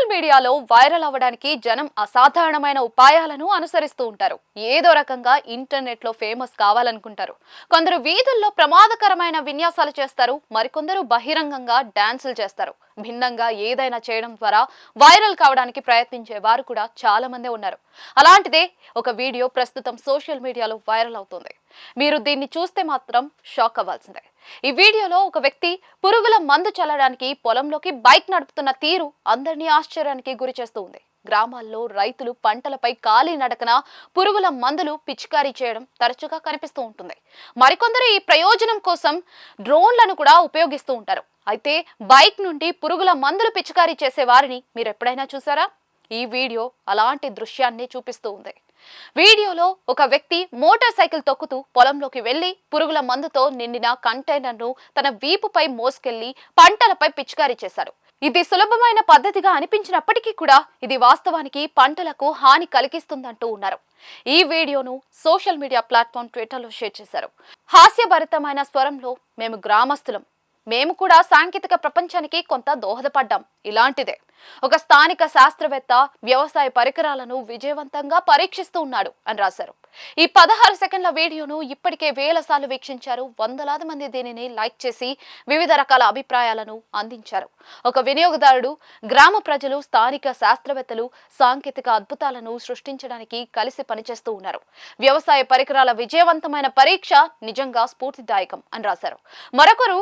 Social మీడియాలో viral అవ్వడానికి జనం అసాధారణమైన ఉపాయాలను అనుసరిస్తూ ఉంటారు. ఏదో రకంగా ఇంటర్నెట్ లో ఫేమస్ కావాలనుకుంటారు. కొందరు వీధుల్లో ప్రమాదకరమైన విన్యాసాలు చేస్తారు, మరికొందరు బహిరంగంగా డాన్సులు చేస్తారు. భిన్నంగా ఏదైనా చేయడం ద్వారా వైరల్ కావడానికి ప్రయత్నించే వారు కూడా చాలా మంది ఉన్నారు. అలాంటిదే ఒక వీడియో ప్రస్తుతం సోషల్ మీడియాలో వైరల్ అవుతుంది. మీరు దీన్ని చూస్తే మాత్రం షాక్ అవ్వాల్సిందే. ఈ వీడియోలో ఒక వ్యక్తి పురుగుల మందు చల్లడానికి పొలంలోకి బైక్ నడుపుతున్న తీరు అందరినీ ఆశ్చర్యానికి గురి చేస్తూ ఉంది. గ్రామాల్లో రైతులు పంటలపై కాలి నడకన పురుగుల మందులు పిచికారీ చేయడం తరచుగా కనిపిస్తూ ఉంటుంది. మరికొందరు ఈ ప్రయోజనం కోసం డ్రోన్లను కూడా ఉపయోగిస్తూ ఉంటారు. అయితే బైక్ నుండి పురుగుల మందులు పిచికారీ చేసే వారిని మీరు ఎప్పుడైనా చూసారా? ఈ వీడియో అలాంటి దృశ్యాన్ని చూపిస్తూ ఉంది. వీడియోలో ఒక వ్యక్తి మోటార్ సైకిల్ తొక్కుతూ పొలంలోకి వెళ్లి పురుగుల మందుతో నిండిన కంటైనర్ను తన వీపుపై మోసుకెళ్లి పంటలపై పిచికారీ చేశాడు. ఇది సులభమైన పద్ధతిగా అనిపించినప్పటికీ కూడా ఇది వాస్తవానికి పంటలకు హాని కలిగిస్తుందంటూ ఉన్నారు. ఈ వీడియోను సోషల్ మీడియా ప్లాట్ఫామ్ ట్విట్టర్లో షేర్ చేశారు. హాస్యభరితమైన స్వరంలో, మేము గ్రామస్తులం, మేము కూడా సాంకేతిక ప్రపంచానికి కొంత దోహదపడ్డాం. ఇలాంటిదే ఒక స్థానిక శాస్త్రవేత్త వ్యవసాయ పరికరాలను విజయవంతంగా పరీక్షిస్తూ ఉన్నాడు అని రాశారు. ఈ 16 సెకండ్ల వీడియోను ఇప్పటికే వేల సార్లు వీక్షించారు. వందలాది మంది దీనిని లైక్ చేసి వివిధ రకాల అభిప్రాయాలను అందించారు. ఒక వినియోగదారుడు, గ్రామ ప్రజలు, స్థానిక శాస్త్రవేత్తలు సాంకేతిక అద్భుతాలను సృష్టించడానికి కలిసి పనిచేస్తూ ఉన్నారు. వ్యవసాయ పరికరాల విజయవంతమైన పరీక్ష నిజంగా స్ఫూర్తిదాయకం అని రాశారు. మరొకరు,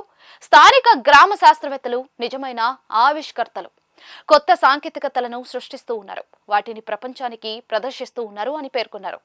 స్థానిక గ్రామ శాస్త్రవేత్తలు నిజమైన ఆవిష్కర్తలు, కొత్త సాంకేతికతలను సృష్టిస్తూ ఉన్నారు, వాటిని ప్రపంచానికి ప్రదర్శిస్తూ ఉన్నారు అని పేర్కొన్నారు.